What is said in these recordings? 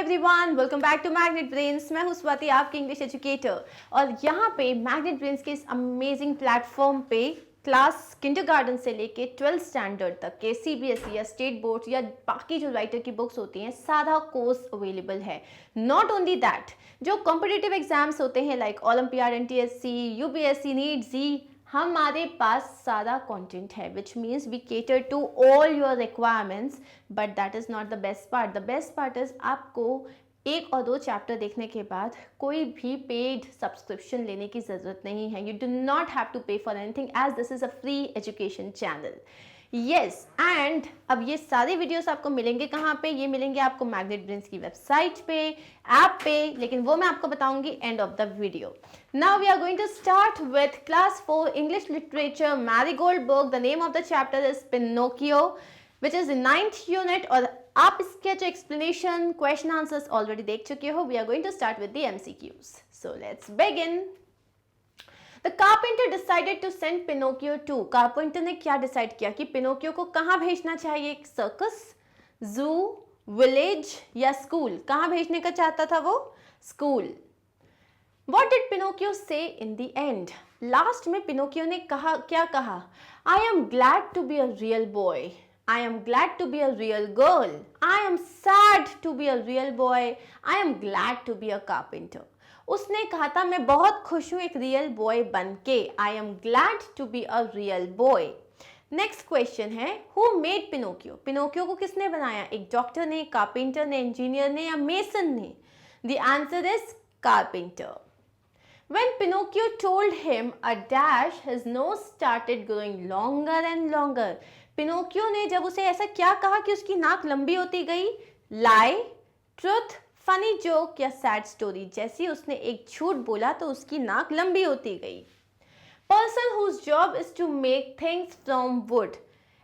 Everyone, welcome back to magnet brains. मैं हूं स्वाति, आपकी इंग्लिश एजुकेटर। और यहाँ पे मैग्नेट ब्रेन्स के इस अमेजिंग प्लेटफॉर्म पे क्लास किंडरगार्टन से लेके 12th स्टैंडर्ड तक के सीबीएसई या स्टेट बोर्ड या बाकी जो राइटर की बुक्स होती हैं, सारा कोर्स अवेलेबल है। नॉट ओनली दैट, जो कॉम्पिटिटिव एग्जाम्स होते हैं like Olympiad, NTSC, UPSC, NEET, JEE, हमारे पास सारा कंटेंट है, which means we cater to all your requirements. But that is not the best part. The best part is आपको एक और दो चैप्टर देखने के बाद कोई भी पेड सब्सक्रिप्शन लेने की ज़रूरत नहीं है। You do not have to pay for anything as this is a free education channel. Yes, and अब ये सारे वीडियोस आपको मिलेंगे कहाँ पे? ये मिलेंगे आपको मैग्नेट ब्रेन्स की वेबसाइट पे, ऐप पे, लेकिन वो मैं आपको बताऊंगी end of the video. Now we are going to start with class 4 English literature marigold book. The name of the chapter is Pinocchio, which is in 9th unit. और आप इसके जो एक्सप्लेनेशन, क्वेश्चन आंसर्स ऑलरेडी देख चुके हो। We are going to start with the MCQs, so let's begin. The carpenter decided to send Pinocchio to. Carpenter ने क्या decide किया कि पिनोकियो को कहाँ भेजना चाहिए? सर्कस, जू, विलेज या स्कूल? कहाँ भेजने का चाहता था वो? School. What did Pinocchio say in the end? Last में पिनोकियो ने कहा, क्या कहा? I am glad to be a real boy. I am glad to be a real girl. I am sad to be a real boy. I am glad to be a carpenter. उसने कहा था मैं बहुत खुश हूँ एक real boy बन के। I am glad to be a real boy. Next question है, हु मेड पिनोकियो? पिनोकियो को किसने बनाया? एक डॉक्टर ने, कारपेंटर ने, इंजीनियर ने या मेसन ने? The answer is carpenter. When Pinocchio told him a dash, his nose started growing longer and longer. Pinocchio ने जब उसे ऐसा क्या कहा कि उसकी नाक लंबी होती गई? lie, truth, फनी जोक या सैड स्टोरी? जैसे उसने एक झूठ बोला तो उसकी नाक लंबी होती गई। Person whose job is to make things from wood.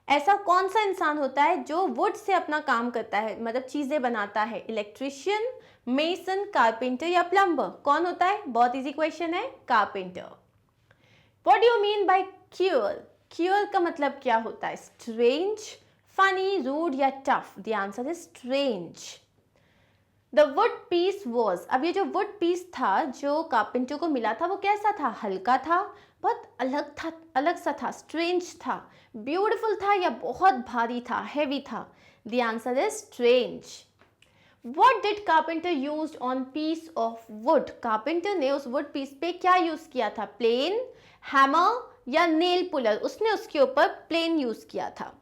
ऐसा कौन सा इंसान होता है जो वुड से अपना काम करता है, मतलब चीजें बनाता है? इलेक्ट्रिशियन, मेसन, कारपेंटर या प्लम्बर? कौन होता है? बहुत इजी क्वेश्चन है, carpenter. What do you mean by queer? Queer का मतलब क्या होता है? स्ट्रेंज, फनी, रूड या tough? The answer is strange. The wood piece was, अब ये जो वुड पीस था जो कारपेंटर को मिला था वो कैसा था? हल्का था, बहुत अलग सा था, स्ट्रेंज था, ब्यूटिफुल था या बहुत भारी था, हैवी था? The answer is strange. What did carpenter used on piece of wood? Carpenter ने उस वुड पीस पे क्या यूज किया था? प्लेन, हैमर या नेल पुलर? उसने उसके ऊपर प्लेन यूज किया था।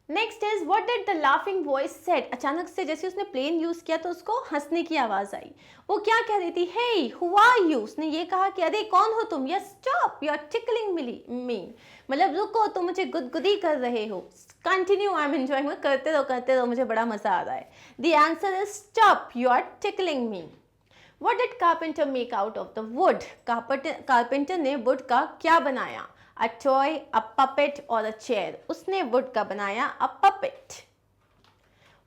Next is what did the laughing voice said? अचानक से जैसे उसने प्लेन यूज किया तो उसको हंसने की आवाज आई। वो क्या कह रही थी? हे हु आर यू? उसने ये कहा कि अरे कौन हो तुम? या स्टॉप, यू आर टिकलिंग मी, मतलब रुको, तुम मुझे गुदगुदी कर रहे हो। कंटिन्यू, आई एम एंजॉयिंग, करते रहो, मुझे बड़ा मजा आ रहा है। The answer is stop, you are tickling me. What did carpenter make out of the wood? Carpenter ने वुड का क्या बनाया? A toy, a puppet or a chair? उसने वुड का बनाया a puppet.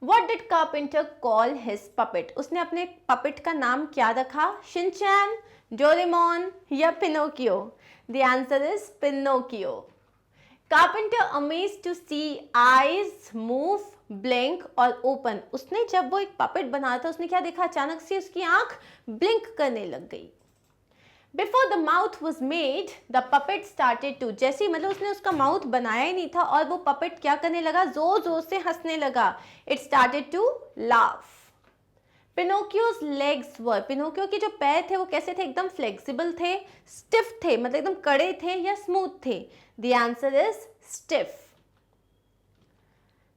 What did carpenter call his puppet? उसने अपने puppet का नाम क्या रखा? शिनचैन, डोरेमोन या Pinocchio? The answer is Pinocchio. Carpenter amazed to see eyes move, blink और open. उसने जब वो एक पपेट बनाया था उसने क्या देखा? अचानक से उसकी आंख ब्लिंक करने लग गई। Before the mouth was made, the puppet started to. जैसे ही, मतलब उसने उसका माउथ बनाया ही नहीं था और वो पपेट क्या करने लगा? जोर जोर से हंसने लगा। It started to laugh. Pinocchio's legs were. Pinocchio के जो पैर थे वो कैसे थे? एकदम फ्लेक्सिबल थे, स्टिफ थे, मतलब एकदम कड़े थे या स्मूथ थे? The answer is stiff.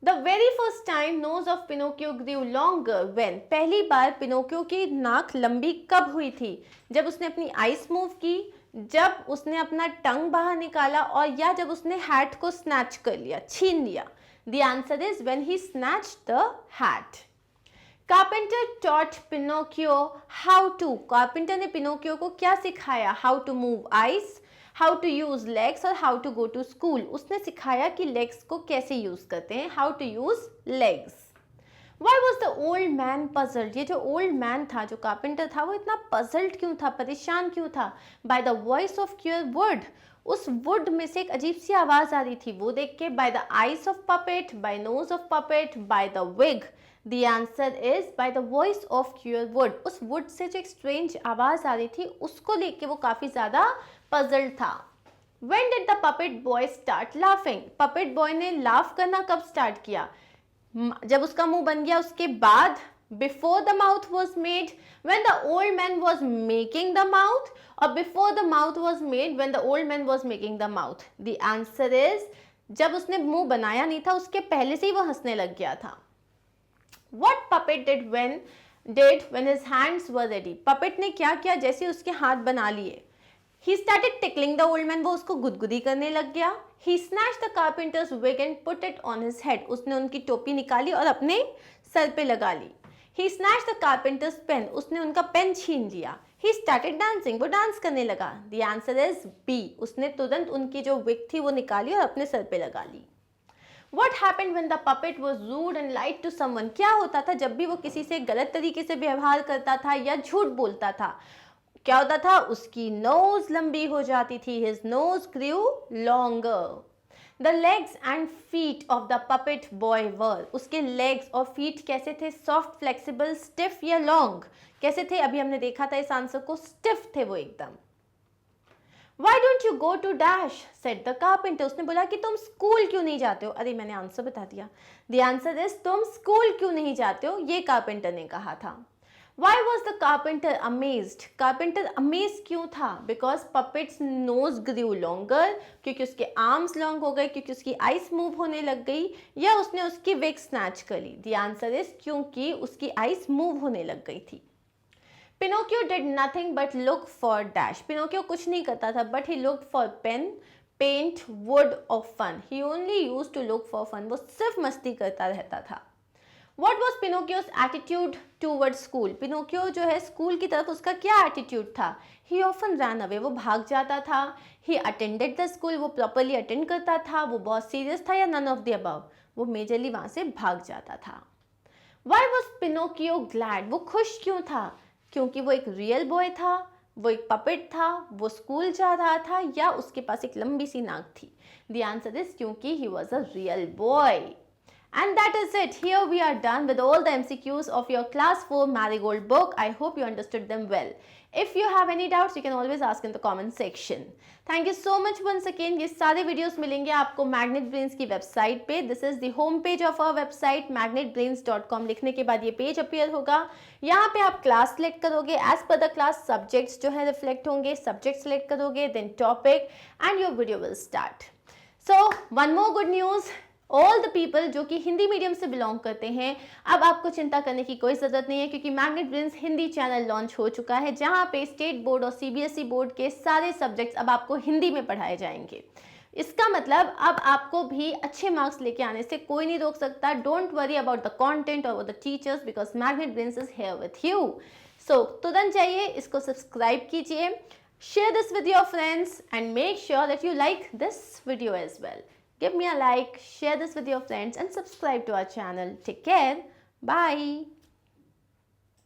The very first time nose of Pinocchio grew longer when? पहली बार पिनोकियो की नाक लंबी कब हुई थी? जब उसने अपनी आईज मूव की, जब उसने अपना टंग बाहर निकाला और या जब उसने हैट को स्नैच कर लिया, छीन लिया? The answer is when he snatched the hat. Carpenter taught Pinocchio how to. Carpenter ने पिनोकियो को क्या सिखाया? How to move eyes, how to use legs और how to go to school. उसने सिखाया कि legs को कैसे use करते हैं, how to use legs. Why was the old man puzzled? ये जो old man था, जो कारपेंटर था, वो इतना puzzled क्यों था, परेशान क्यों था? By the voice of queer wood. उस वुड में से एक अजीब सी आवाज आ रही थी, वो देख के। By the eyes of puppet, by nose of puppet, by the wig. The answer is by the voice of cruel wood. उस wood से जो एक strange आवाज आ रही थी उसको लेके वो काफी ज्यादा puzzled था. When did the puppet boy start laughing? Puppet boy ने laugh करना कब start किया? जब उसका मुंह बन गया उसके बाद, before the mouth was made, when the old man was making the mouth, or before the mouth was made when the old man was making the mouth? The answer is जब उसने मुंह बनाया नहीं था उसके पहले से ही वो हंसने लग गया था. What puppet did when his hands were ready? Puppet ने क्या किया जैसे उसके हाथ बना लिए? He started tickling the old man. वो उसको गुदगुदी करने लग गया. He snatched the carpenter's wig and put it on his head. उसने उनकी टोपी निकाली और अपने सर पे लगा ली. He snatched the carpenter's pen. उसने उनका पेन छीन लिया. He started dancing. वो डांस करने लगा. The answer is B. उसने तुरंत उनकी जो विग थी वो निकाली और अपने सर पे लगा ली. What happened when the puppet was rude and lied to someone? क्या होता था जब भी वो किसी से गलत तरीके से व्यवहार करता था या झूठ बोलता था? क्या होता था? उसकी नोज लंबी हो जाती थी. His nose grew longer. The legs and feet of the puppet boy were. उसके legs और feet कैसे थे? Soft, flexible, stiff या long? कैसे थे? अभी हमने देखा था इस आंसर को. Stiff थे वो एकदम. Why don't you go to dash? said the carpenter. उसने बोला कि तुम स्कूल क्यों नहीं जाते हो? अरे मैंने आंसर बता दिया. The answer is तुम स्कूल क्यों नहीं जाते हो? ये कारपेंटर ने कहा था. Why was the carpenter amazed? Carpenter amazed क्यों था? Because puppet's nose grew longer. क्योंकि उसके arms long हो गए, क्योंकि उसकी eyes move होने लग गई, या उसने उसकी wig snatch कर ली. The answer is क्योंकि उसकी eyes move होने लग गई थी. Pinocchio did nothing but look for dash. Pinocchio कुछ नहीं करता था, but he looked for pen, paint, wood or fun. He only used to look for fun. वो सिर्फ मस्ती करता रहता था. What was Pinocchio's attitude towards school? Pinocchio जो है स्कूल की तरफ उसका क्या attitude था? He often ran away. वो भाग जाता था. He attended the school. वो properly attend करता था. वो बहुत serious था या none of the above? वो majorly वहाँ से भाग जाता था. Why was Pinocchio glad? वो खुश क्यों था? क्योंकि वो एक रियल बॉय था, वो एक पपेट था, वो स्कूल जा रहा था, या उसके पास एक लंबी सी नाक थी. The answer is क्योंकि he was a real boy. And that is it. Here we are done with all the MCQs of your class 4 Marigold book. I hope you understood them well. If you have any doubts, you can always ask in the comment section. Thank you so much once again. ये सारे videos मिलेंगे आपको Magnet Brains की website पे. This is the home page of our website magnetbrains.com. लिखने के बाद ये page appear होगा. यहाँ पे आप class select करोगे. As per the class, subjects जो है reflect होंगे. Subject select करोगे, then topic, and your video will start. So one more good news. All the people जो कि हिंदी मीडियम से बिलोंग करते हैं, अब आपको चिंता करने की कोई ज़रूरत नहीं है, क्योंकि magnet brains Hindi channel launch हो चुका है, जहां पे स्टेट बोर्ड और सीबीएसई बोर्ड के सारे सब्जेक्ट्स अब आपको हिंदी में पढ़ाए जाएंगे. इसका मतलब अब आपको भी अच्छे मार्क्स लेके आने से कोई नहीं रोक सकता. Don't worry about the content और the teachers, because magnet brains is here with you. So तुरंत जाइए, इसको सब्सक्राइब कीजिए, share this with your friends, and make sure that you like this video as well. Give me a like, share this with your friends, and subscribe to our channel. Take care. Bye.